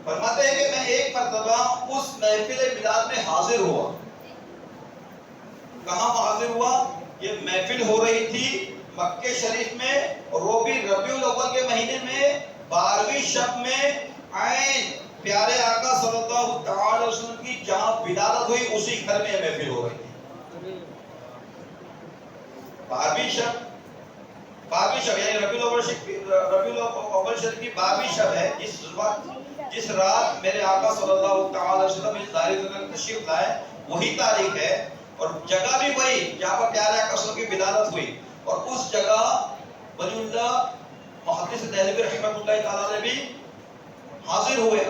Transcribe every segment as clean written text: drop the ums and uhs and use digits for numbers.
فرماتے ہیں کہ میں ایک مرتبہ اس محفل میلاد میں حاضر ہوا. کہاں حاضر ہوا؟ یہ محفل ہو رہی تھی مکہ شریف میں، اور وہ بھی ربیع الاول کے مہینے میں 12ویں شب میں، عین پیارے آقا صلی اللہ تعالی علیہ وسلم کی جہاں ولادت ہوئی اسی گھر میں محفل ہو رہی تھی. 12ویں شب یعنی ربیع الاول شریف کی 12ویں شب ہے. جس رات میرے آقا صلی اللہ تعالی علیہ وسلم اس دار دنیا تشریف لائے وہی تاریخ ہے، اور جگہ بھی وہی جہاں پر پیارے آقا صلی اللہ علیہ وسلم کی ولادت ہوئی. اور اس جگہ ولی اللہ محدث دہلوی رحمۃ اللہ تعالی علیہ بھی حاضر ہوئے.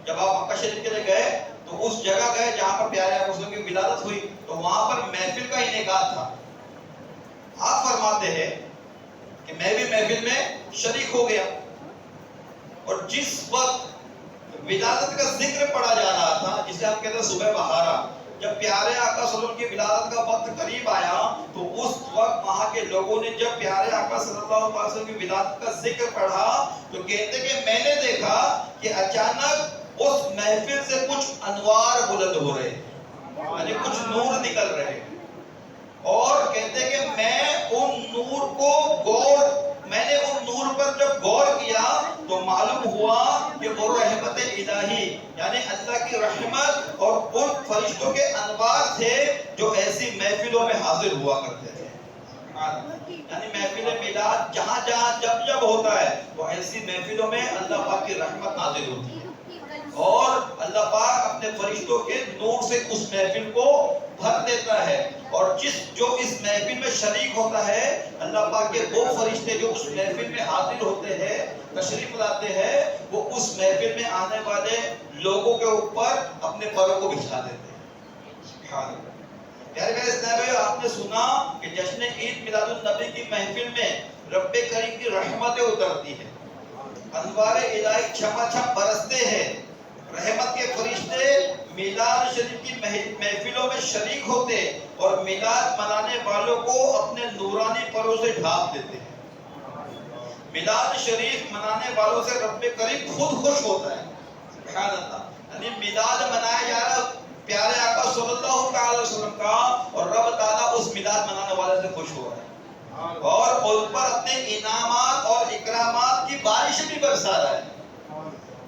جب آپ مکہ شریف کے لیے گئے تو اس جگہ گئے جہاں پر پیارے آقا صلی اللہ علیہ وسلم کی ولادت ہوئی، تو وہاں پر محفل کا انعقاد تھا. آپ فرماتے ہیں کہ میں بھی محفل میں شریک ہو گیا، اور جس وقت ولادت کا ذکر پڑھا جا رہا تھا، جسے ہم کہتے ہیں صبح بہارا، جب پیارے آقا صلی اللہ علیہ وسلم کی ولادت کا وقت قریب آیا تو اس وقت وہاں کے لوگوں نے جب پیارے آقا صلی اللہ علیہ وسلم کی ولادت کا ذکر پڑھا تو کہتے کہ میں نے دیکھا کہ اچانک اس محفل سے کچھ انوار بلند ہو رہے، یعنی کچھ نور نکل رہے، اور کہتے کہ میں نے ان نور پر جب غور کیا تو معلوم ہوا کہ وہ رحمت الہی یعنی اللہ کی رحمت اور ان فرشتوں کے انوار تھے جو ایسی محفلوں میں حاضر ہوا کرتے تھے. یعنی محفل میلاد جہاں جب ہوتا ہے تو ایسی محفلوں میں اللہ پاک کی رحمت نازل ہوتی ہے، اور اللہ پاک اپنے فرشتوں کے نور سے اس محفل کو بھر دیتا ہے. اور جو اس محفل میں شریک ہوتا ہے، اللہ پاک کے وہ فرشتے جو اس محفل میں حاضر ہوتے ہیں، تشریف لاتے ہیں، وہ اس محفل میں آنے والے لوگوں کے اوپر اپنے پروں کو بچھا دیتے ہیں. پیارے میرے اسلام بھائیو، آپ نے سنا کہ جشن عید میلاد النبی کی محفل میں رب کریم کی رحمتیں اترتی ہیں، انوار الہی چھما چھم برستے ہیں، رحمت کے فرشتے میلاد شریف کی محفلوں میں شریک ہوتے اور میلاد منانے والوں کو اپنے نورانی پروں سے ڈھانپ دیتے ہیں. میلاد شریف منانے والوں سے رب کریم خود خوش ہوتا ہے. سبحان اللہ. یعنی میلاد منایا جا رہا پیارے آقا صلی اللہ تعالی وسلم کا، اور رب تعالیٰ اس میلاد منانے والے سے خوش ہو رہا ہے، اور ان پر اپنے انعامات اور اکرامات کی بارش بھی برسا رہا ہے.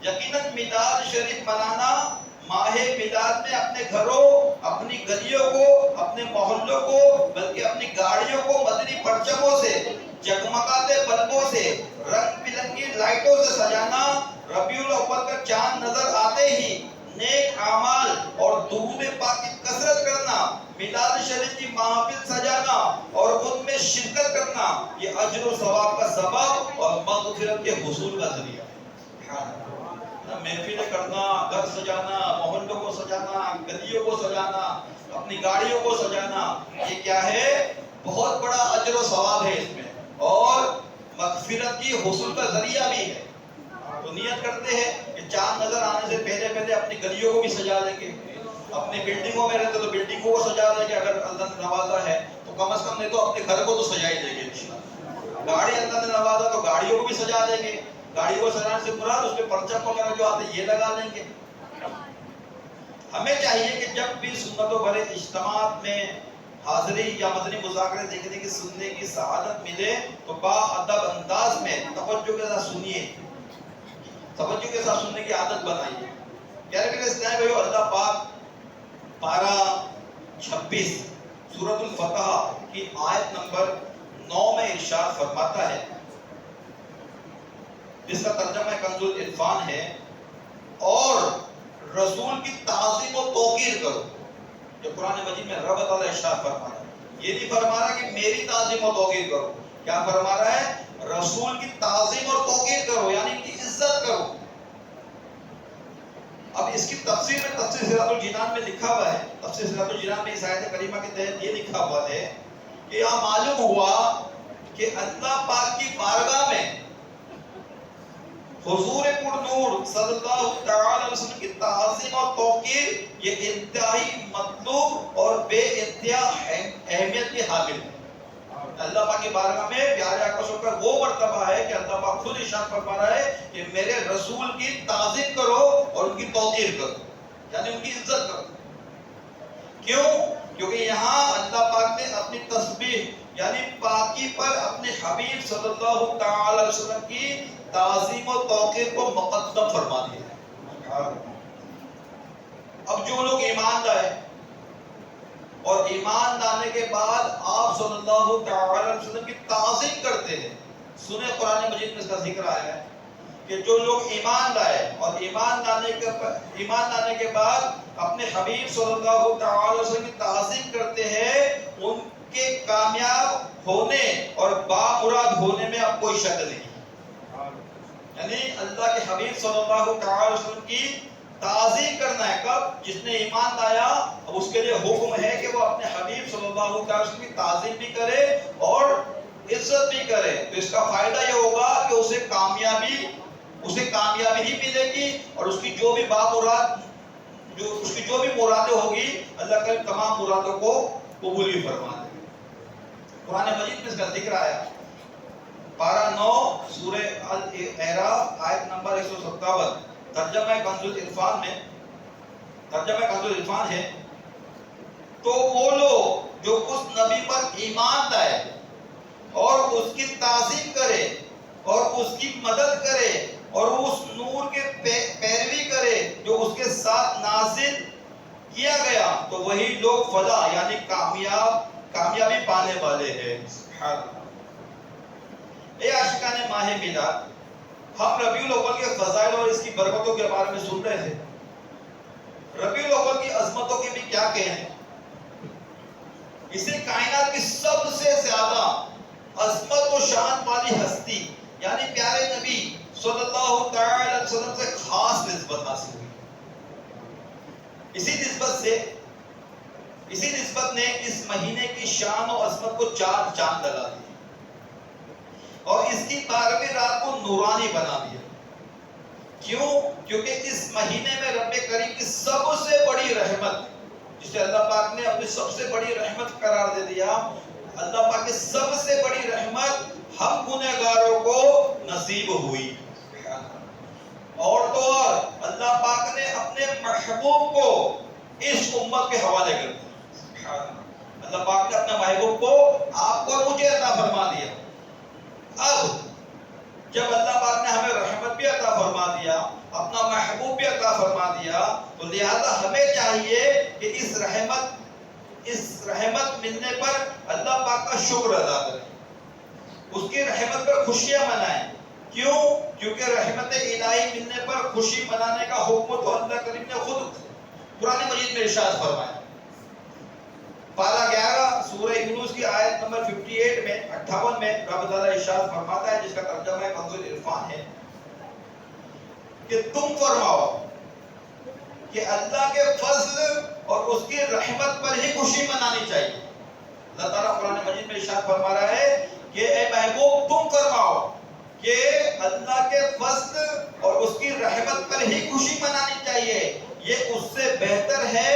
یقیناً میلاد شریف منانا، ماہ میلاد میں اپنے گھروں، اپنی گلیوں کو، اپنے محلوں کو، بلکہ اپنی گاڑیوں کو مدنی پرچموں سے، جگمگاتے بلبوں سے، رنگ برنگی لائٹوں سے سجانا، ربیع الاول کا چاند نظر آتے ہی نیک اعمال اور درود پاک کی کثرت کرنا، میلاد شریف کی محافل سجانا اور ان میں شرکت کرنا، یہ اجر و ثواب کا سبب اور مغفرت کے حصول کا ذریعہ ہے. محفلیں کرنا، گھر سجانا، محلوں کو سجانا، گلیوں کو سجانا، اپنی گاڑیوں کو سجانا، یہ کیا ہے؟ بہت بڑا اجر و ثواب ہے اس میں، اور مغفرت کی حصول کا ذریعہ بھی ہے. تو نیت کرتے ہیں کہ چاند نظر آنے سے پہلے اپنی گلیوں کو بھی سجا دیں گے، اپنی بلڈنگوں میں رہتے تو بلڈنگوں کو سجا دیں گے، اگر اللہ نے نوازا ہے تو کم از کم نہیں تو اپنے گھر کو تو سجا ہی دیں گے انشاءاللہ. گاڑی اللہ نے نوازا تو گاڑیوں کو بھی سجا دیں گے، گاڑی کو سجانے سے مراد اس پہ پرچم وغیرہ جو آتے ہیں یہ لگا دیں گے. ہمیں چاہیے کہ جب بھی سنتوں بھرے اجتماعات میں حاضری یا مدنی مذاکرے دیکھنے کی سننے کی سعادت ملے تو با ادب انداز میں توجہ کے ساتھ سنیے، توجہ کے ساتھ سننے کی عادت بنائیے. پیارے میرے اسلام بھائیو، اللہ پاک 12-26 سورۃ الفتح کی آیت نمبر 9 میں ارشاد فرماتا ہے، جس کا ترجمہ کنز العرفان ہے، اور رسول کی تعظیم و توقیر کرو. جو قرآن مجید میں رب تعالیٰ ارشاد فرما رہا ہے، یہ نہیں فرما رہا کہ میری تعظیم و توقیر کرو، کیا فرما رہا ہے؟ رسول کی تعظیم اور توقیر کرو، یعنی کہ عزت کرو. اب اس کی تفسیر میں تفسیر سراج الجنان میں لکھا ہوا ہے، تفسیر سراج الجنان میں اس آیت کریمہ کے تحت یہ لکھا ہوا ہے کہ یہاں معلوم ہوا کہ اللہ پاک کی بارگاہ میں حضور پر نور صلی اللہ تعالی علیہ وسلم کی تعظیم اور توقیر یہ انتہائی مطلوب اور بے انتہا اہمیت کی حامل ہے. اللہ پاک کی بارگاہ میں پیارے آقا صلی اللہ علیہ وسلم کا وہ مرتبہ ہے کہ اللہ پاک خود ارشاد فرما رہا ہے کہ میرے رسول کی تعظیم کرو توقیر کرو، یعنی ان کی عزت کرو. کیوں؟ کیونکہ یہاں اللہ پاک نے اپنی تسبیح یعنی پاکی پر اپنے حبیب صلی اللہ تعالی علیہ وسلم کی تعظیم و توقیر کو مقدم فرما دیا. اب جو لوگ ایمان لائے اور ایمان لانے کے بعد آپ صلی اللہ تعالی علیہ وسلم کی تعظیم کرتے ہیں، سنیں قرآن مجید میں اس کا ذکر آیا ہے کہ جو لوگ ایمان لائے اور ایمان لانے کے بعد اپنے حبیب صلی اللہ تعالی علیہ وسلم کی تعظیم کرتے ہیں، ان کے کامیاب ہونے اور بامراد ہونے میں اب کوئی شک نہیں. یعنی اللہ کے حبیب صلی اللہ تعالی علیہ وسلم کی تعظیم کرنا ہے. کب؟ جس نے ایمان لایا اب اس کے لیے حکم ہے کہ وہ اپنے حبیب صلی اللہ تعالی وسلم کی تعظیم بھی کرے اور عزت بھی کرے. تو اس کا فائدہ یہ ہوگا کہ اسے کامیابی ہی ملے گی اور اس کی جو بھی مرادیں ہوگی اللہ کریم تمام مرادوں کو قبول بھی فرما دے. قرآن مجید میں اس کا ذکر آیا پارہ 9 سورہ الاعراف آیت نمبر 157. ترجمہ کنز العرفان ہے. تو وہ لوگ جو اس نبی پر ایمان لائے اور اس کی تعظیم کرے اور اس کی مدد کرے اور اس نور کے پیروی کرے جو اس کے ساتھ نازل کیا گیا، تو وہی لوگ فلاح یعنی کامیابی پانے والے ہیں. اے عاشقان ماہ میلاد، ہم ربیع الاول کے فضائل اور اس کی برکتوں کے بارے میں سن رہے تھے. ربیع الاول کی عظمتوں کی بھی کیا کہیں. اسے کائنات کی سب سے زیادہ عظمت و شان والی ہستی یعنی پیارے نبی صلی اللہ تعالی علیہ وسلم سے خاص نسبت حاصل ہوئی. اسی نسبت نے اس مہینے کی شان و عظمت کو 4 چاند لگا دیا اور اس کی 12ویں رات کو نورانی بنا دیا. کیوں؟ کیونکہ اس مہینے میں رب کریم کی سب سے بڑی رحمت، جسے اللہ پاک نے اپنی سب سے بڑی رحمت قرار دے دیا، اللہ پاک کی سب سے بڑی رحمت ہم گنہگاروں کو نصیب ہوئی. اور تو اور اللہ پاک نے اپنے محبوب کو اس امت کے حوالے کر دیا. اللہ پاک نے اپنے محبوب کو آپ کو مجھے عطا فرما دیا. اب جب اللہ پاک نے ہمیں رحمت بھی عطا فرما دیا، اپنا محبوب بھی عطا فرما دیا، تو لہذا ہمیں چاہیے کہ اس رحمت ملنے پر اللہ پاک کا شکر ادا کریں، اس کی رحمت پر خوشیاں منائیں. کیوں؟ کیونکہ رحمت الہی ملنے پر خوشی منانے کا حکم تو اللہ کریم نے خود قرآن مجید میں ارشاد فرمایا. پارہ 11 سورہ یونس کی آیت نمبر 58 میں 58 میں رب تعالیٰ ارشاد فرماتا ہے، جس کا ترجمہ کنز العرفان ہے، کہ تم فرماؤ کہ اللہ کے فضل اور اس کی رحمت پر ہی خوشی منانی چاہیے. اللہ تعالیٰ قرآن مجید میں ارشاد فرما رہا ہے کہ اے محبوب تم فرماؤ کہ اللہ کے فضل اور اس کی رحمت پر ہی خوشی منانی چاہیے، یہ اس سے بہتر ہے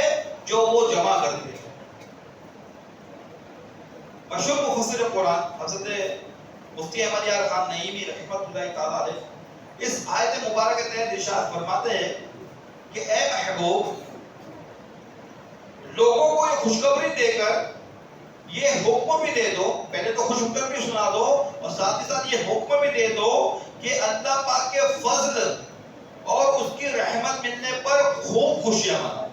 جو وہ جمع کرتے ہیں. مشہور مفسر قرآن حضرت مفتی احمد یار خان نعیمی رحمۃ اللہ تعالی علیہ اس آیت مبارکہ کے تحت ارشاد فرماتے ہیں کہ اے محبوب، لوگوں کو یہ خوشخبری دے کر یہ حکم بھی دے دو، پہلے تو خوشخبری بھی سنا دو اور ساتھ ہی ساتھ یہ حکم بھی دے دو کہ اللہ پاک کے فضل اور اس کی رحمت ملنے پر خوب خوشیاں مناؤ.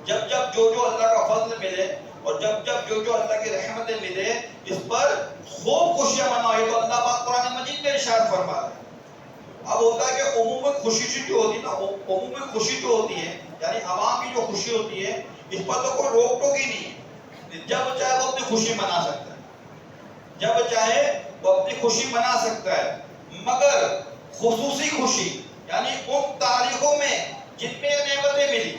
جب جو اللہ کا فضل ملے اور جب جو اللہ کی رحمتیں ملے، اس پر خوب خوشیاں مناؤ. یہ تو اللہ پاک قرآن مجید میں ارشاد فرما رہے ہیں. اب ہوتا ہے کہ عمومی خوشی جو ہوتی ہے نا، عمومی خوشی جو ہوتی ہے یعنی عوام کی جو خوشی ہوتی ہے، اس پر تو کوئی روک ٹوک ہی نہیں ہے. جب چاہے وہ اپنی خوشی منا سکتا ہے، جب چاہے وہ اپنی خوشی منا سکتا ہے، مگر خصوصی خوشی یعنی ان تاریخوں میں جن میں نعمتیں ملی،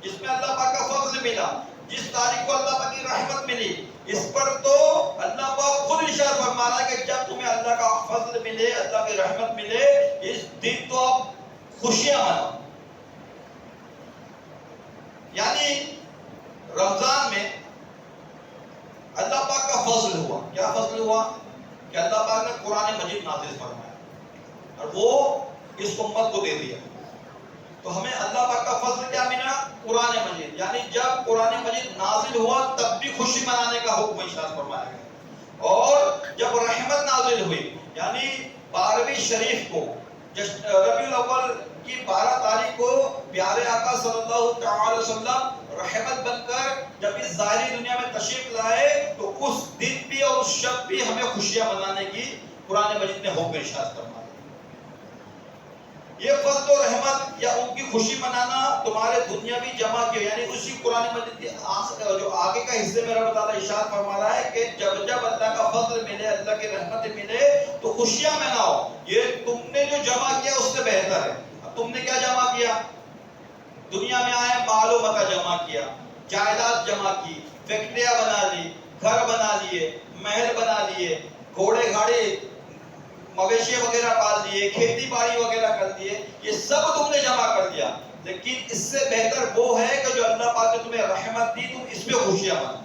جس میں اللہ پاک کا فضل ملا، جس تاریخ کو اللہ پاک کی رحمت ملی، اس پر تو اللہ پاک خود ارشاد فرما رہا ہے کہ جب تمہیں اللہ کا فضل ملے، اللہ کی رحمت ملے، اس دن تو آپ خوشیاں مناؤ. یعنی رمضان میں اللہ پاک کا فضل ہوا. کیا فضل ہوا؟ کہ اللہ پاک نے قرآن مجید نازل فرمایا اور وہ اس امت کو دے دیا. تو ہمیں اللہ پاک کا فضل کیا ملا؟ قرآن مجید، یعنی جب قرآن مجید نازل ہوا تب بھی خوشی منانے کا حکم ارشاد فرمایا گیا، اور جب رحمت نازل ہوئی یعنی 12ویں شریف کو ربیع الاول کی 12 تاریخ کو پیارے آقا صلی اللہ تعالی علیہ وسلم رحمت بن کر جب اس ظاہری دنیا میں تشریف لائے تو اس دن بھی اور اس شب بھی ہمیں خوشیاں منانے کی قرآن مجید نے حکم ارشاد فرمایا۔ یہ فضل و رحمت یا ان کی خوشی منانا تمہارے دنیاوی جمع کے، یعنی اسی قرآن مجید کے جو آگے کا حصے میں رب تعالیٰ ارشاد فرما رہا ہے کہ جب جب اللہ کا فضل ملے، اللہ کی رحمت ملے تو خوشیاں مناؤ، یہ تم نے جو جمع کیا اس سے بہتر ہے۔ اب تم نے کیا جمع کیا؟ دنیا میں آئے مال و متاع جمع کیا، جائیداد جمع کی، فیکٹریاں بنا لی، گھر بنا لیے، محل بنا لیے، گھوڑے گاڑی مویشی وغیرہ پال دیے، کھیتی باڑی وغیرہ کر دیے، یہ سب تم نے جمع کر دیا، لیکن اس سے بہتر وہ ہے کہ جو اللہ پاک نے تمہیں رحمت دی، تم اس پہ خوشیاں مناؤ۔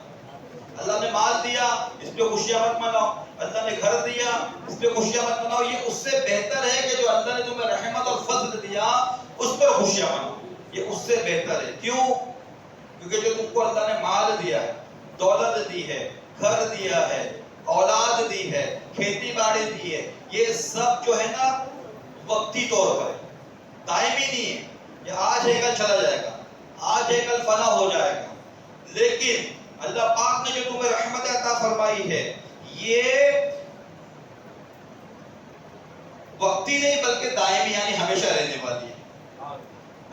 اللہ نے مال دیا، اس پہ خوشیاں مت مناؤ، اللہ نے گھر دیا، اس پہ خوشیاں مت مناؤ، یہ اس سے بہتر ہے کہ جو اللہ نے تمہیں رحمت اور فضل دیا اس پر خوشیاں مناؤ، یہ اس سے بہتر ہے۔ کیوں؟ کیونکہ جو تم کو اللہ نے مال دیا ہے، دولت دی ہے، گھر دیا ہے، اولاد دی ہے، کھیتی باڑی دی ہے، یہ سب جو ہے نا وقتی طور پر دائمی نہیں ہے، یہ آج ہے کل چلا جائے گا، آج ہے کل فنا ہو جائے گا، لیکن اللہ پاک نے جو تمہیں رحمت عطا فرمائی ہے یہ وقتی نہیں بلکہ دائمی یعنی ہمیشہ رہنے والی ہے،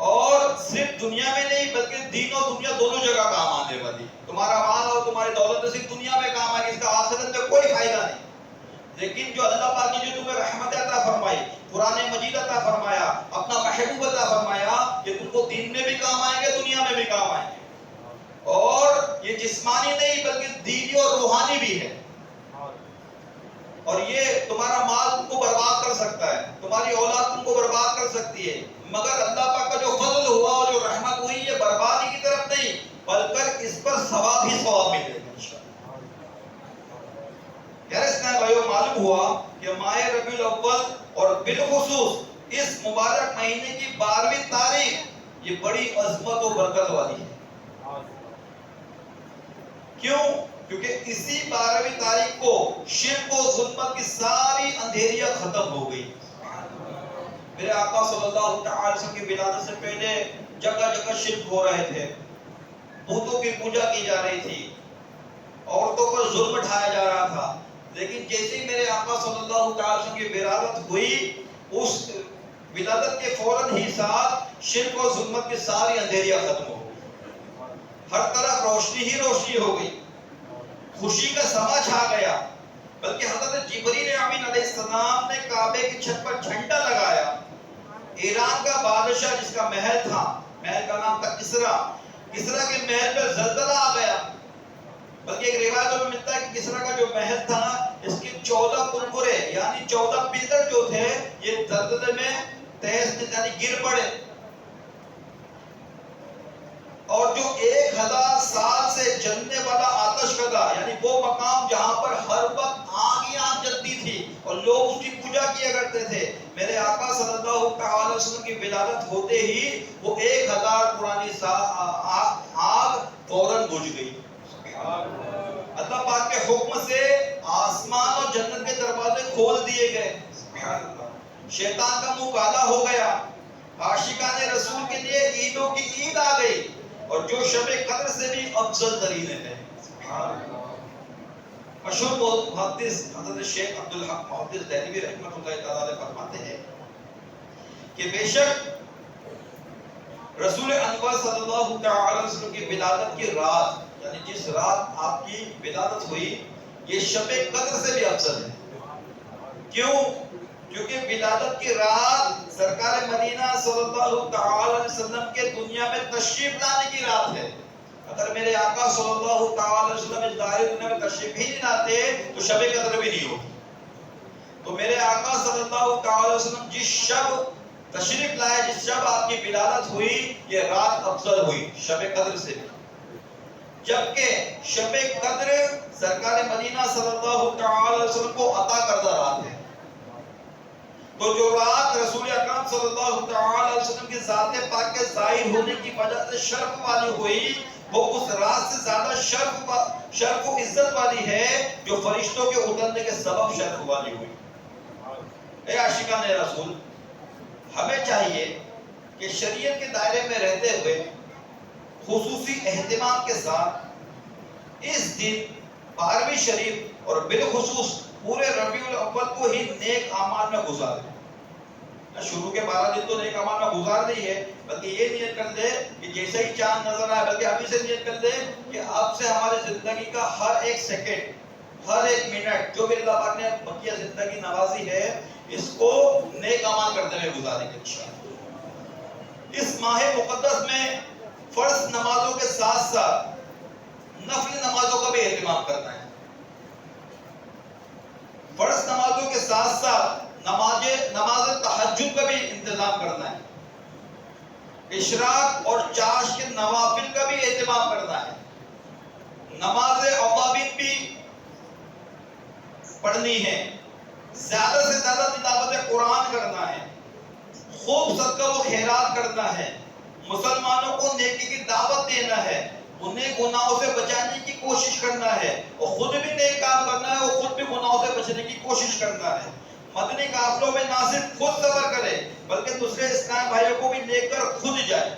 اور صرف دنیا میں نہیں بلکہ دین اور دنیا دونوں جگہ کام آنے والی ہے۔ تمہارا مال اور تمہاری دولت صرف دنیا میں کام آئے گی، اس کا آخرت میں کوئی فائدہ نہیں، لیکن جو اللہ پاک نے جو تمہیں رحمت عطا فرمائی، قرآن مجید عطا فرمایا، اپنا محبوب عطا فرمایا، یہ تم کو دین میں بھی کام آئیں گے، دنیا میں بھی کام آئیں گے، اور یہ جسمانی نہیں بلکہ دینی اور روحانی بھی ہے، اور یہ تمہارا مال تم کو برباد کر سکتا ہے، تمہاری اولاد تم کو برباد کر سکتی ہے، مگر اللہ پاک کا جو فضل ہوا اور جو رحمت ہوئی یہ بربادی کی طرف نہیں بلکہ اس پر ثواب ہی ثواب ملے گا انشاءاللہ۔ یار اس میں بھائیو معلوم ہوا کہ ماہ ربیع الاول اور بالخصوص اس مبارک مہینے کی 12ویں تاریخ یہ بڑی عظمت و برکت والی ہے۔ کیوں؟ کیونکہ اسی 12ویں تاریخ کو شرک و ظلمت کی ساری اندھیریاں ختم ہو گئی۔ میرے آقا صلی اللہ تعالی وسلم کی ولادت سے پہلے جگہ جگہ شرک ہو رہے تھے، بتوں کی پوجا کی جا رہی تھی، عورتوں پر ظلم اٹھایا جا رہا تھا، لیکن جیسے میرے آقا صلی اللہ تعالی وسلم کی ولادت ہوئی اس ولادت کے فوراً ہی ساتھ شرک و ظلمت کی ساری اندھیریاں ختم ہو گئی، ہر طرف روشنی ہی روشنی ہو گئی، خوشی کا سما چھا گیا، بلکہ حضرت جبریل امین علیہ السلام نے کعبے کی چھت پر جھنڈا لگایا۔ ایران کا بادشاہ جس کا محل تھا، محل کا نام تھا کسرا، کسرا کے محل پر زلزلہ آ گیا، بلکہ ایک روایت میں ملتا ہے کہ کسرا کا جو محل تھا اس کے 14 کنکرے یعنی 14 پلر جو تھے یہ زلزلے میں تہس یعنی گر پڑے، اور جو 1000 سال سے جلنے والا آتش کدا یعنی وہ مقام جہاں پر ہر وقت آگ ہی آگ جلتی تھی اور لوگ اس کی پوجا کیا کرتے تھے، میرے آقا صلی اللہ تعالی وسلم کی ولادت ہوتے ہی وہ 1000 پرانی آگ فوراً بجھ گئی۔ اللہ پاک کے حکم سے آسمان اور جنت کے دروازے کھول دیے گئے، شیطان کا منہ کالا ہو گیا، عاشقان رسول کے لیے عیدوں کی عید آ گئی، اور جو شب قدر سے بھی افضل ترین ہے۔ مشہور محدث حضرت شیخ عبدالحق محدث دہلوی رحمۃ اللہ تعالی علیہ فرماتے ہیں کہ بے شک رسول انور صلی اللہ تعالی وسلم کی ولادت کی رات یعنی جس رات آپ کی ولادت ہوئی یہ شب قدر سے بھی افضل ہے۔ کیوں؟ کیونکہ ولادت کی رات سرکار مدینہ صلی اللہ تعالی علیہ وسلم کے دنیا میں تشریف لانے کی رات ہے۔ اگر میرے آقا صلی اللہ تعالی علیہ وسلم اس ظاہری دنیا میں تشریف ہی نہیں لاتے تو شب قدر بھی نہیں ہوتی۔ تو میرے آقا صلی اللہ تعالی علیہ وسلم جس شب تشریف لائے، جس شب آپ کی ولادت ہوئی، یہ رات افضل ہوئی شب قدر سے بھی، جبکہ شب قدر سرکار مدینہ صلی اللہ تعالی علیہ وسلم کو عطا کردہ رات ہے۔ تو جو رات رسول اکرم صلی اللہ تعالی علیہ علیہ وسلم کی ذات پاک کے ظاہر ہونے کی وجہ سے شرف والی ہوئی، وہ اس رات سے زیادہ شرف و عزت والی ہے جو فرشتوں کے اترنے کے سبب شرف والی ہوئی۔ اے عاشقان رسول، ہمیں چاہیے کہ شریعت کے دائرے میں رہتے ہوئے خصوصی اہتمام کے ساتھ اس دن 12ویں شریف اور بالخصوص پورے ربیع الاول کو ہی نیک اعمال میں گزاریں۔ شروع کے 12 دن تو نیک اعمال میں گزار نہیں ہے، بلکہ یہ نیت کر لے کہ جیسے ہی چاند نظر آئے، بلکہ ابھی سے نیت کر لے کہ اب سے ہماری زندگی کا ہر ایک سیکنڈ، ہر ایک منٹ جو بھی اللہ پاک نے بقیہ زندگی نوازی ہے، اس کو نیک اعمال کرتے ہوئے گزاریں گے انشاءاللہ۔ اس ماہ مقدس میں فرض نمازوں کے ساتھ ساتھ نفل نمازوں کا بھی اہتمام کرنا ہے۔ فرض نمازوں کے ساتھ ساتھ نماز تہجد کا بھی انتظام کرنا ہے۔ اشراق اور چاش کے نوافل کا بھی اہتمام کرنا ہے۔ نماز اوابین بھی پڑھنی ہے۔ زیادہ سے زیادہ تلاوت قرآن کرنا ہے۔ خوب صدقہ و خیرات کرنا ہے۔ مسلمانوں کو نیکی کی دعوت دینا ہے، انہیں گناہوں سے بچانے کی کوشش کرنا ہے، اور خود بھی نیک کام کرنا ہے، اور خود بھی گناہوں سے بچنے کی کوشش کرنا ہے۔ مدنی قافلوں میں نہ صرف خود سفر کرے بلکہ دوسرے اسلام بھائیوں کو بھی لے کر خود جائے۔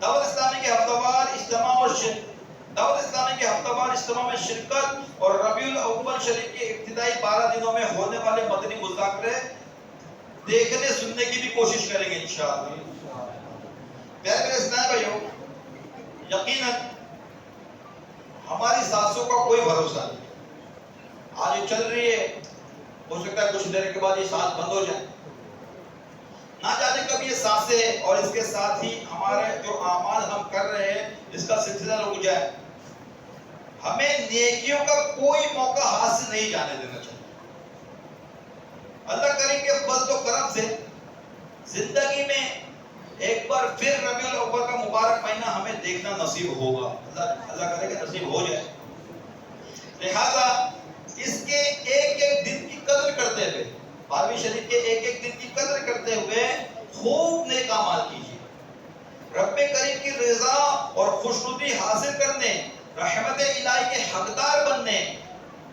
دعوت اسلامی کے ہفتہ وار اجتماع میں شرکت اور ربیع الاول شریف کے ابتدائی 12 دنوں میں ہونے والے مدنی مذاکرے دیکھنے سننے کی بھی کوشش کریں گے انشاءاللہ۔ پیارے اسلام بھائیوں، یقیناً ہماری سانسوں کا کوئی بھروسہ نہیں۔ آج یہ چل رہی ہے، ہو سکتا ہے کچھ دیر کے بعد یہ سانس بند ہو جائے، نہ جانے کب یہ سانسیں اور اس کے ساتھ ہی ہمارے جو اعمال ہم کر رہے ہیں اس کا سلسلہ رک جائے۔ ہمیں نیکیوں کا کوئی موقع ہاتھ سے نہیں جانے دینا چاہیے۔ اللہ کریم کے فضل و کرم سے زندگی میں ایک بار پھر ربیع الاول کا مبارک مہینہ ہمیں دیکھنا نصیب ہوگا، اللہ کرے کہ نصیب ہو جائے۔ لہذا اس کے ایک ایک دن کی قدر کرتے ہوئے، 12ویں شریف کے ایک ایک دن کی قدر کرتے ہوئے خوب نیک اعمال کیجیے۔ رب کریم کی رضا اور خوشنودی حاصل کرنے، رحمت الہی کے حقدار بننے،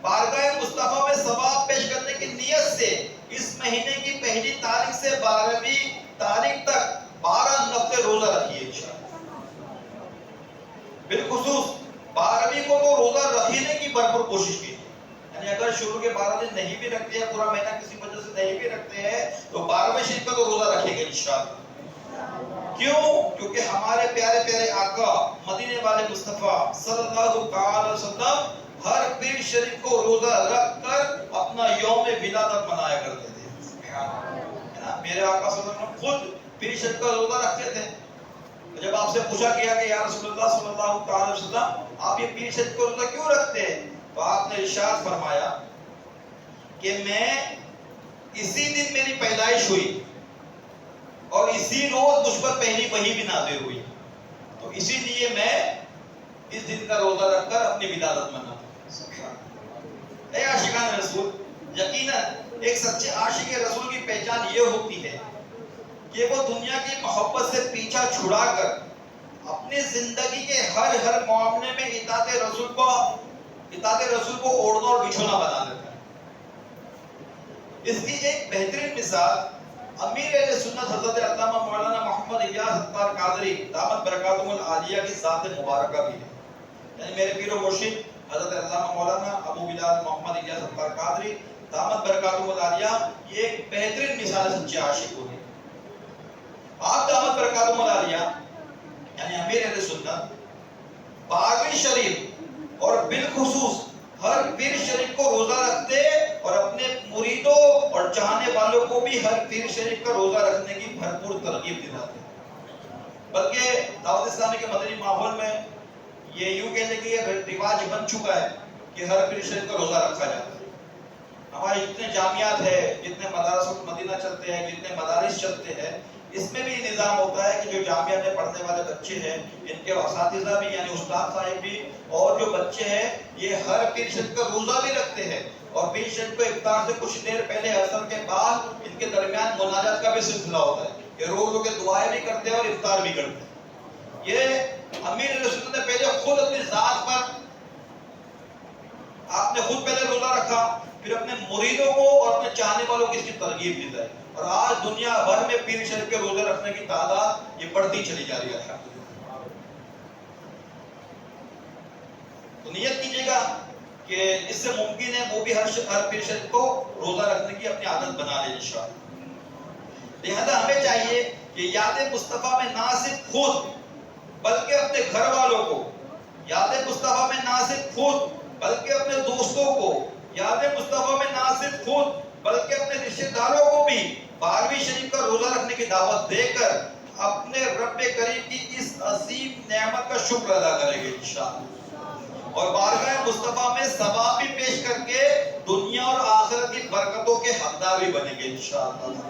بارگاہ مصطفیٰ میں ثواب پیش کرنے کی نیت سے اس مہینے کی پہلی تاریخ سے 12ویں تاریخ تک 12 نفل روزہ رکھیے انشاءاللہ۔ بالخصوص 12ویں کو تو روزہ رکھنے کی بھرپور کوشش کیجیے۔ یعنی اگر شروع کے 12 دن نہیں بھی رکھتے ہیں، پورا مہینہ کسی وجہ سے نہیں بھی رکھتے ہیں، تو 12ویں شریف کا تو روزہ رکھیں گے انشاءاللہ۔ کیوں؟ کیونکہ ہمارے پیارے پیارے آقا مدینے والے مصطفیٰ صلی اللہ علیہ وسلم ہر پیر شریف کو روزہ رکھ کر اپنا یوم ولادت منایا کرتے تھے۔ میرے آقا صلی اللہ علیہ وسلم خود پیر شریف کا روزہ رکھتے تھے۔ جب آپ سے پوچھا گیا کہ یا رسول اللہ صلی اللہ علیہ وسلم آپ یہ پیر شریف کا روزہ کیوں رکھتے ہیں، تو آپ نے ارشاد فرمایا کہ میں اسی دن میری پیدائش ہوئی اور اسی روز مجھ پر پہلی وحی بھی نازل ہوئی، تو اسی لیے میں اس دن کا روزہ رکھ کر اپنی ولادت مناتا ہوں۔ اے عاشقان رسول، یقیناً ایک سچے عاشق رسول کی پہچان یہ ہوتی ہے کہ وہ دنیا کی محبت سے پیچھا چھڑا کر اپنی زندگی کے ہر معاملے میں اطاعت رسول کو اوڑھنا اور بچھونا بنا دیتا ہے۔ اس کی ایک بہترین مثال امیر اہل سنت حضرت علامہ مولانا محمد الیاس ستار قادری دامت برکاتہم العالیہ کی ذات مبارکہ بھی ہے۔ یعنی میرے پیر و مرشد حضرت علامہ مولانا ابو بلال محمد الیاس ستار قادری دامت برکاتہم العالیہ، یہ ایک بہترین مثال سچے عاشق ہوگی۔ آپ دامت برکاتہم العالیہ یعنی امیر اہل سنت 12ویں شریف اور بالخصوص ہر پیر شریف کو روزہ رکھتے اور اپنے مریدوں اور چاہنے والوں کو بھی ہر پیر شریف کا روزہ رکھنے کی بھرپور ترغیب دلاتے ہیں۔ بلکہ دعوت اسلامی کے مدنی ماحول میں یہ یوں کہنے کی رواج بن چکا ہے کہ ہر پیر شریف کا روزہ رکھا جاتا ہے۔ ہمارے جتنے جامعات ہیں، جتنے مدارس المدینہ چلتے ہیں، جتنے مدارس چلتے ہیں، اس میں بھی نظام ہوتا ہے کہ جو جامعہ میں پڑھنے والے بچے ہیں، ان کے اساتذہ بھی یعنی استاد صاحب بھی اور جو بچے ہیں، یہ ہر پیر شریف کا روزہ بھی رکھتے ہیں، اور پیر شریف کو افطار سے کچھ دیر پہلے عصر کے بعد ان کے درمیان مناجات کا بھی سلسلہ ہوتا ہے کہ روز رو کے دعائیں بھی کرتے ہیں اور افطار بھی کرتے ہیں. یہ امیر رسول نے پہلے خود اپنی ذات پر آپ نے خود پہلے روزہ رکھا، پھر اپنے مریدوں کو اور اپنے چاہنے والوں کو اس کی ترغیب دی ہے. اور آج دنیا بھر میں پیر شریف کے روزے رکھنے کی تعداد یہ بڑھتی چلی جا رہی ہے. تو نیت کیجیے گا کہ اس سے ممکن ہے وہ بھی ہر پیر شریف کو روزہ رکھنے کی اپنی عادت بنا لے انشاءاللہ. لہذا ہمیں چاہیے کہ یاد مصطفیٰ میں نہ صرف خود بلکہ اپنے گھر والوں کو، یاد مصطفیٰ میں نہ صرف خود بلکہ اپنے دوستوں کو، یاد مصطفیٰ میں نہ صرف خود بلکہ اپنے رشتہ داروں کو بھی 12ویں شریف کا روزہ رکھنے کی دعوت دے کر اپنے رب کریم کی اس عظیم نعمت کا شکر ادا کریں گے انشاءاللہ، اور بارگاہ مصطفیٰ میں ثواب بھی پیش کر کے دنیا اور آخرت کی برکتوں کے حقدار بھی بنیں گے انشاءاللہ.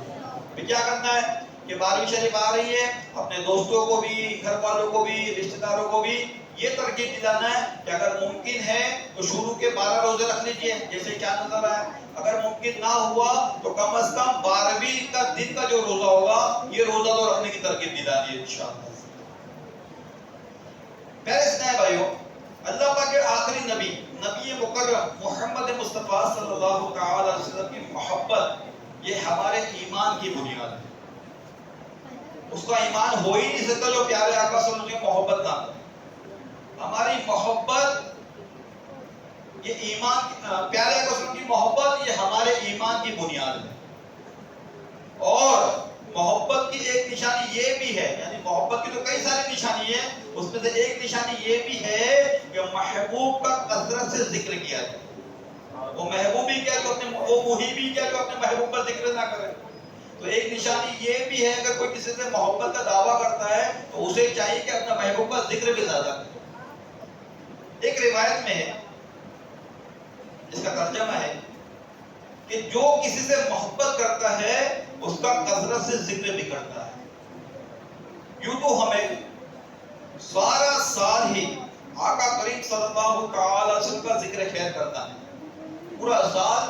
پھر کیا کرنا ہے کہ 12ویں شریف آ رہی ہے، اپنے دوستوں کو بھی، گھر والوں کو بھی، رشتہ داروں کو بھی یہ ترغیب دلانا ہے کہ اگر ممکن ہے تو شروع کے 12 روزے رکھ لیجئے جیسے کیا نظر آئے. اگر ممکن نہ ہوا تو کم از کم 12ویں کا دن کا جو روزہ ہوگا یہ روزہ تو رکھنے کی ترغیب دلانی ہے انشاءاللہ. میرے اسلام بھائیو، اللہ پاک کے آخری نبی مکرم محمد مصطفیٰ صلی اللہ تعالی علیہ وسلم کی محبت یہ ہمارے ایمان کی بنیاد ہے. اس کا ایمان ہو ہی نہیں سکتا جو پیارے آقا صلی اللہ علیہ وسلم کی محبت نہ کرے. ہماری محبت یہ ایمان، پیارے آقا صلی اللہ علیہ وسلم کی محبت یہ ہمارے ایمان کی بنیاد ہے. اور محبت کی ایک نشانی یہ بھی ہے، یعنی محبت کی تو کئی ساری نشانی ہے، اس میں سے ایک نشانی یہ بھی ہے کہ محبوب کا کثرت سے ذکر کیا جائے. وہ محبوب ہی کیا جو اپنے، وہ وہی بھی کیا جو اپنے محبوب کا ذکر نہ کرے. تو ایک نشانی یہ بھی ہے اگر کوئی کسی سے محبت کا دعویٰ کرتا ہے تو اسے چاہیے کہ اپنا محبوب کا ذکر بھی زیادہ کرے. ایک روایت میں ہے جس کا ترجمہ ہے کہ جو کسی سے محبت کرتا ہے اس کا کثرت سے ذکر بھی کرتا ہے. یوں تو ہمیں سارا سال ہی آقا کریم صلی اللہ تعالی وسلم کا ذکر خیر کرتا ہے. پورا سال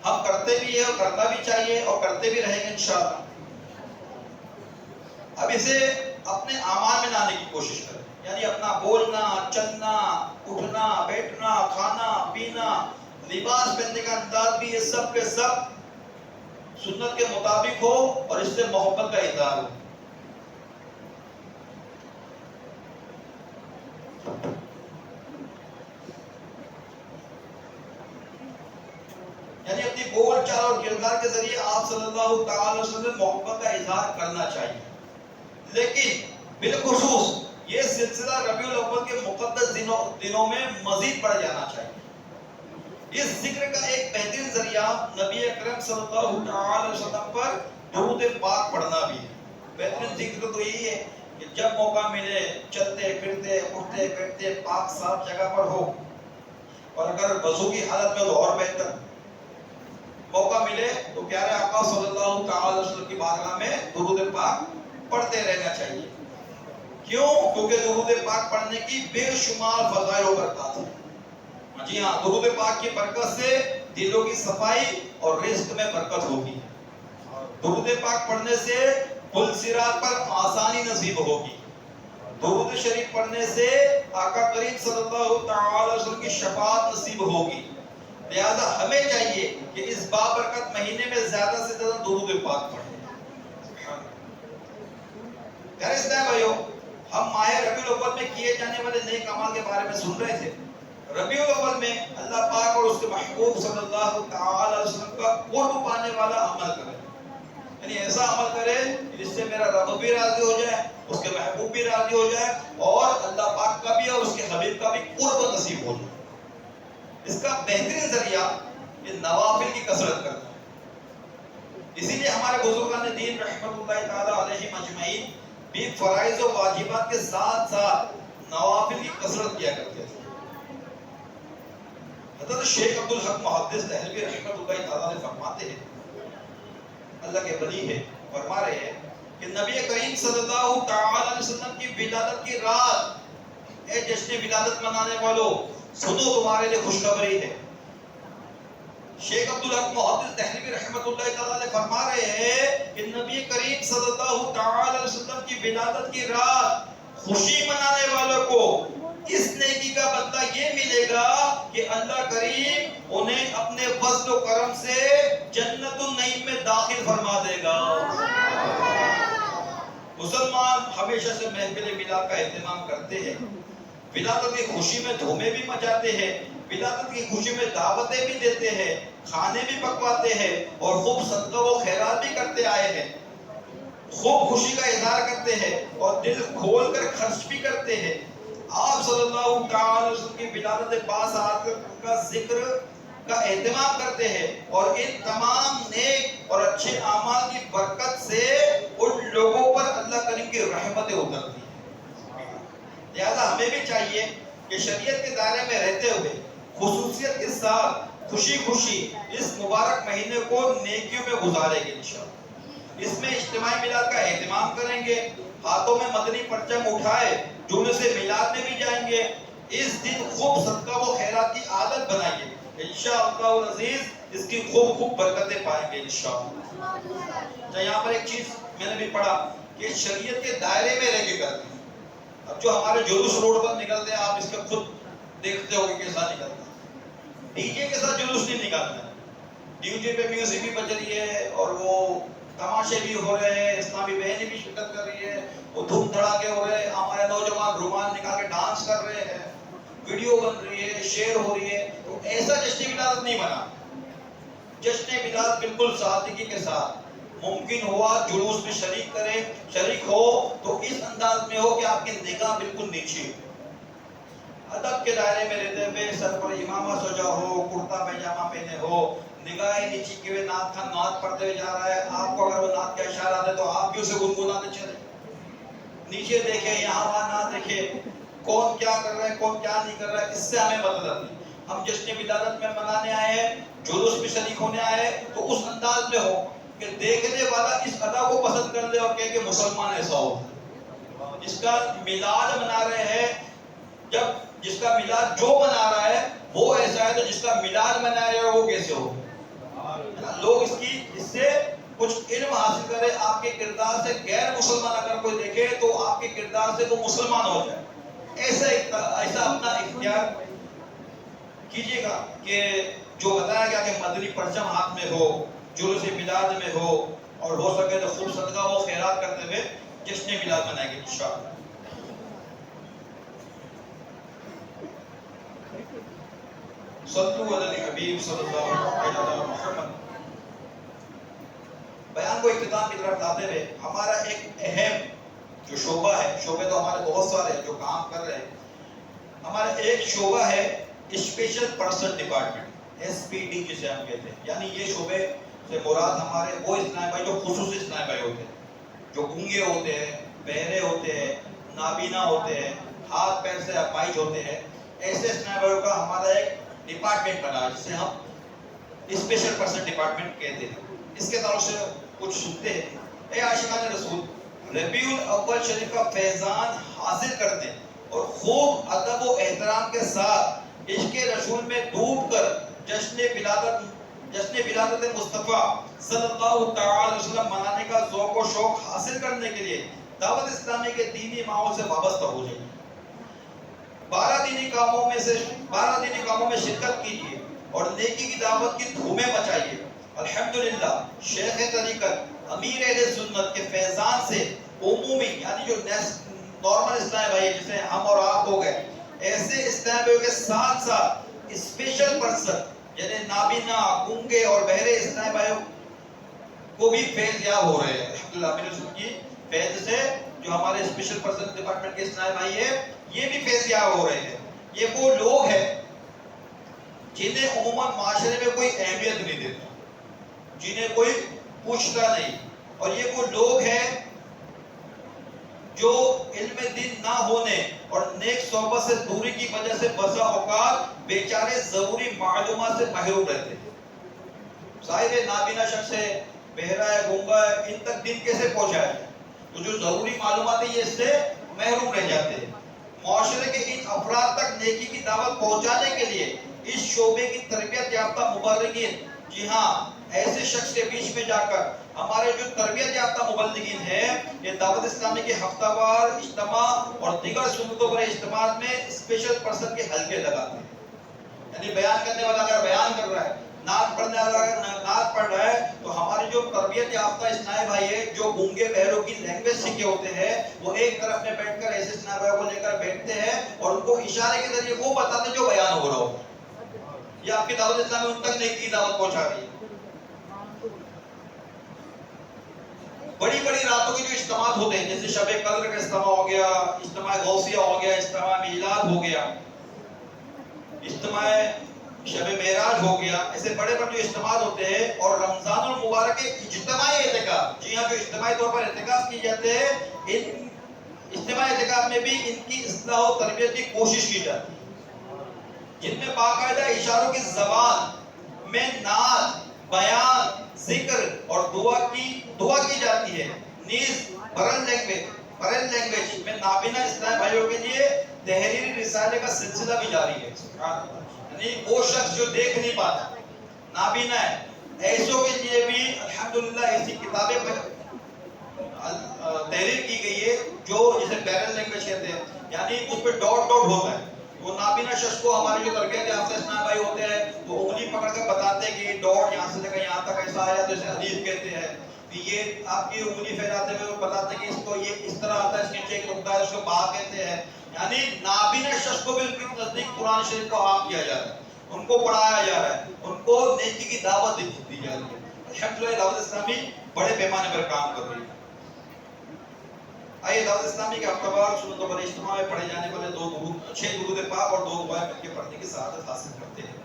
ہم کرتے بھی ہیں اور کرنا بھی چاہیے اور کرتے بھی رہیں گے انشاءاللہ. اب اسے اپنے اعمال میں لانے کی کوشش کریں، یعنی اپنا بولنا، چلنا، اٹھنا، بیٹھنا، کھانا پینا، لباس پہننے کا انداز بھی یہ سب کے سب سنت کے مطابق ہو اور اس سے محبت کا اظہار ہو. یعنی اپنی بول چال اور کردار کے ذریعے آپ صلی اللہ تعالی وسلم سے محبت کا اظہار کرنا چاہیے. لیکن بالخصوص یہ سلسلہ ربیع الاول کے مقدس دنوں میں مزید بڑھ جانا چاہیے. اس ذکر کا ایک بہترین ذریعہ نبی اکرم صلی اللہ تعالی وسلم پر درود پاک پڑھنا بھی ہے. بہترین ذکر تو یہی ہے کہ جب موقع ملے چلتے پھرتے اٹھتے بیٹھتے پاک صاف جگہ پر ہو، اور اگر وضو کی حالت میں تو اور بہتر. موقع ملے تو پیارے آقا صلی اللہ تعالی وسلم کی بارگاہ میں درود پاک پڑھتے رہنا چاہیے. کیوں؟ کیونکہ درود پاک پڑھنے کی بے شمار فضائل و برکات ہیں. جی ہاں، درود پاک کی برکت سے دلوں کی صفائی اور رزق میں برکت ہوتی ہے. درود پاک پڑھنے سے پل صراط پر آسانی نصیب ہوگی. درود شریف پڑھنے سے آقا کریم صلی اللہ تعالی وسلم کی شفاعت نصیب ہوگی. لہذا ہمیں چاہیے کہ اس بابرکت مہینے میں زیادہ سے زیادہ درود پاک پڑھیں. پیارے اسلام بھائیو، ہم ماہ ربیع الاول میں کیے جانے والے نیک اعمال کے بارے میں سن رہے تھے. ربیع الاول میں اللہ پاک اور اس کے محبوب صلی اللہ تعالی علیہ وسلم کا قرب پانے والا عمل کریں. یعنی ایسا عمل کرے جس سے میرا رب بھی راضی ہو جائے، اس کے محبوب بھی راضی ہو جائے، اور اللہ پاک کا بھی اور اس کے حبیب کا بھی قرب نصیب ہو جائے. اس کا بہترین ذریعہ یہ نوافل کی کثرت کرنا ہے. اسی لیے ہمارے بزرگان دین رحمت اللہ تعالی علیہ مجمعین بھی فرائض و واجبات کے ساتھ ساتھ نوافل کی کثرت کیا کرتے تھے. حضرت شیخ عبدالحق محدث دہلوی رحمت اللہ تعالی علیہ فرماتے ہیں، اللہ کے ولی ہے، فرما رہے ہیں کہ نبی کریم صلی اللہ تعالی علیہ وسلم کی ولادت کی رات، اے جشن ولادت منانے والوں سنو تمہارے لیے خوشخبری ہے. شیخ عبدالحق محدث دہلوی رحمت اللہ تعالی علیہ فرما رہے ہیں کہ نبی کریم صلی اللہ ولادت کی رات خوشی منانے والوں کو اس نیکی کا بدلہ یہ ملے گا کہ اللہ کریم انہیں اپنے فضل و کرم سے جنت النعیم میں داخل فرما دے گا۔ مسلمان ہمیشہ سے محفل میلاد کا اہتمام کرتے ہیں، ولادت کی خوشی میں دھومے بھی مچاتے ہیں، ولادت کی خوشی میں دعوتیں بھی دیتے ہیں، کھانے بھی پکواتے ہیں اور خوب صدقہ و خیرات بھی کرتے آئے ہیں، خوب خوشی کا اظہار کرتے ہیں اور دل کھول کر خرچ بھی کرتے ہیں۔ آپ صلی اللہ تعالی وسلم کی ولادت پاک کا ذکر کا اہتمام کرتے ہیں اور ان تمام نیک اور اچھے اعمال کی برکت سے ان لوگوں پر اللہ کریم کی رحمتیں اترتی ہیں۔ لہذا ہمیں بھی چاہیے کہ شریعت کے دائرے میں رہتے ہوئے خصوصیت کے ساتھ خوشی خوشی اس مبارک مہینے کو نیکیوں میں گزاریں گے انشاءاللہ۔ اس میں اجتماعی میلاد کا اہتمام کریں گے، ہاتھوں میں مدنی پرچم اٹھائے جلوس میلاد میں بھی جائیں گے، اس دن خوب صدقہ و خیرات کی عادت بنائیے، انشاءاللہ العزیز اس کی خوب خوب برکتیں پائیں گے انشاءاللہ۔ اچھا، یہاں پر ایک چیز میں نے بھی پڑھا کہ شریعت کے دائرے میں رہ کے کرتے ہیں۔ اب جو ہمارے جلوس روڈ پر نکلتے ہیں، آپ اس کا خود دیکھتے ہو کہ کیسا نکلتا ہے، ڈی جے کے ساتھ جلوس نہیں نکالتا ہے، ڈی جے پہ میوزک بھی بج رہی ہے اور وہ تماشے بھی ہو رہے ہیں، اسلامی بہنیں بھی شرکت کر رہی ہے، وہ دھوم دھڑاکے ہو رہے ہیں، ہمارے نوجوان رومال نکال کے ڈانس کر رہے ہیں، ویڈیو بن رہی ہے، شیئر ہو رہی ہے، تو ایسا جشن میلاد نہیں بنا۔ جشن میلاد بالکل سادگی کے ساتھ، ممکن ہوا جلوس میں شریک ہو تو اس انداز میں ہو کہ آپ کی نگاہ بالکل نیچے ہو، ادب کے دائرے میں رہتے ہوئے سر پر امامہ سجا ہو، کرتا پائجامہ پہنے ہو، نگاہیں نیچی کیے ہوئے نعت خان نعت پڑھتے ہوئے جا رہا ہے، آپ کو اگر وہ نعت کا اشارہ ہے تو آپ بھی اسے گنگناتے چلے، نیچے دیکھیں یہاں وہاں نہ دیکھیں، کون کیا کر رہا ہے کون کیا نہیں کر رہا ہے، اس سے ہمیں مطلب نہیں۔ ہم جشن ولادت میں منانے آئے ہیں، جلوس میں شریک ہونے آئے ہیں، تو اس انداز میں ہو کہ دیکھنے والا اس ادا کو پسند کر لے اور کہے کہ مسلمان ایسا ہو، جس کا میلاد منا رہے ہیں، جب جس کا میلاد جو منا رہا ہے وہ ایسا ہے تو جس کا میلاد منایا ہے وہ کیسے ہو۔ لوگ اس سے کچھ علم حاصل کرے، آپ کے کردار سے غیر مسلمان اگر کوئی دیکھے تو آپ کے کردار سے وہ مسلمان ہو جائے، ایسا اپنا اختیار کیجئے گا کہ جو بتایا گیا کہ مدنی پرچم ہاتھ میں ہو، جلوس میلاد میں ہو، اور ہو سکے تو خوب صدقہ و خیرات کرتے ہوئے جشن میلاد منائیں گے انشاءاللہ۔ صلو علی الحبیب صلی اللہ علیہ وسلم۔ بیان کو اختتام کی طرف لاتے ہوئے ہمارا ایک اہم جو شعبہ ہے، شعبے تو ہمارے بہت سارے ہیں جو کام کر رہے ہیں، ہمارا ایک شعبہ ہے special person department, S P D جسے ہم کہتے ہیں، یعنی یہ شعبے سے مراد ہمارے وہ اسلامی بھائی جو خصوصی اسلامی بھائی ہوتے ہیں، جو گونگے ہوتے ہیں، بہرے ہوتے ہیں، نابینا ہوتے ہیں، ہاتھ پیر سے اپاہج ہوتے ہیں، ایسے اسلامی بھائیوں کا ہمارا ایک ڈپارٹمنٹ بنا ہے جسے ہم اسپیشل پرسن ڈپارٹمنٹ کہتے ہیں۔ اس کے تعلق سے کچھ سنتے ہیں۔ اے عاشقان رسول، ربیع الاول شریف کا فیضان حاصل کرتے اور خوب ادب و احترام کے ساتھ عشق رسول میں ڈوب کر جشن ولادت مصطفیٰ صلی اللہ تعالی وسلم منانے کا ذوق و شوق حاصل کرنے کے لیے دعوت اسلامی کے دینی ماحول سے وابستہ ہو جائیے۔ 12 دینی کاموں میں شرکت کیجیے اور نیکی کی دعوت کی دھومیں مچائیے۔ الحمدللہ شیخ طریقت امیر اہل سنت کے فیضان سے عمومی یعنی جو نارمل اسلامی بھائی جیسے ہم اور آپ ہو گئے، ایسے اسلامی بھائیوں کے ساتھ ساتھ اسپیشل پرسن یعنی نابینا، گونگے اور بہرے اسلامی بھائیوں کو بھی فیض یاب ہو رہے ہیں۔ الحمدللہ امیر رسول کی فیض سے جو ہمارے اسپیشل پرسن ڈپارٹمنٹ کے اسلامی بھائی ہیں یہ بھی فیض یاب ہو رہے ہیں۔ یہ وہ لوگ ہیں جنہیں عموماً معاشرے میں کوئی اہمیت نہیں دیتا، جنہیں کوئی پوچھتا نہیں، اور یہ وہ لوگ ہیں جو علم دین نہ ہونے اور نیک صحبت سے دوری کی وجہ سے بسا اوقات بیچارے ضروری معلومات سے محروم رہتے ہیں۔ ظاہر ہے نابینا شخص ہے، بہرا ہے، گونگا ہے، ان تک دین کیسے پہنچایا جائے؟ تو جو ضروری معلومات ہیں یہ اس سے محروم رہ جاتے ہیں۔ معاشرے کے ان افراد تک نیکی کی دعوت پہنچانے کے لیے اس شعبے کی تربیت یافتہ مبلغین، جی ہاں ایسے شخص کے بیچ میں جا کر ہمارے جو تربیت یافتہ مبلغین ہیں یہ دعوت اسلامی کے ہفتہ وار اجتماع اور دیگر سنتوں پر اجتماع میں اسپیشل پرسن کے حلقے لگاتے ہیں. یعنی بیان کرنے والا اگر بیان کر رہا ہے، نعت پڑھنے والا اگر نعت پڑھ رہا ہے، تو ہمارے جو تربیت یافتہ اسنائے بھائی ہے جو گونگے بہروں کی لینگویج سیکھے ہوتے ہیں، وہ ایک طرف میں بیٹھ کر ایسے اسنائے بھائی کو لے کر بیٹھتے ہیں اور ان کو اشارے کے ذریعے وہ بتاتے ہیں جو بیان ہو رہا ہو. یہ آپ کی دعوت اسلامی ان تک نیکی کی دعوت پہنچا رہی ہے. بڑی بڑی راتوں کے جو اجتماع ہوتے ہیں جیسے شب قدر کا اجتماع ہو گیا، اجتماع غوثیہ ہو گیا، اجتماع میلاد ہو گیا، اجتماع شب معراج ہو گیا، ایسے بڑے بڑے جو اجتماع ہوتے ہیں اور رمضان المبارک کے اجتماعی اعتکاف، جی ہاں جو اجتماعی طور پر اعتکاف کی جاتے ہیں، ان اجتماعی اعتکاف میں بھی ان کی اصلاح و تربیت کی کوشش کی جاتی ہے، جن میں باقاعدہ اشاروں کی زبان میں نعت، بیان، ذکر اور دعا کی جاتی ہے. نیز برل لینگویج میں نابینا اسلامی بھائیوں کے لیے تحریری رسالے کا سلسلہ بھی جاری ہے. یعنی وہ شخص جو دیکھ نہیں پاتا، نابینا ہے، ایسوں کے لیے بھی الحمدللہ ایسی کتابیں تحریر کی گئی ہے جو جسے بیرل لینگویج کہتے ہیں، یعنی اس پہ ڈاٹ ڈاٹ ہوتا ہے. وہ نابینا شخص کو ہمارے جو تربیت یافتہ اسلامی بھائی ہوتے ہیں وہ انگلی پکڑ کر بتاتے ہیں کہ ڈاٹ یہاں سے لے کر یہاں تک ایسا آیا تو اسے حدیث کہتے ہیں. یہ آپ کی انگلی پھیلاتے ہوئے وہ بتاتے ہیں کہ اس کو یہ اس طرح آتا ہے، اس کے نیچے ایک نقطہ ہے، اس کو با کہتے ہیں. یعنی نابینا شخص کو بھی ان کے نزدیک قرآن شریف کو عام کیا جا رہا ہے، ان کو پڑھایا جا رہا ہے، ان کو نیکی کی دعوت دی جا رہی ہے. الحمدللہ دعوت اسلامی بڑے پیمانے پر کام کر رہی ہے. آئیے دعوت اسلامی کے ہفتہ وار سنتوں پر اجتماع میں پڑھے جانے والے 6 درود پاک اور 2 دعائیں مل کے پڑھنے کی سعادت حاصل کرتے ہیں.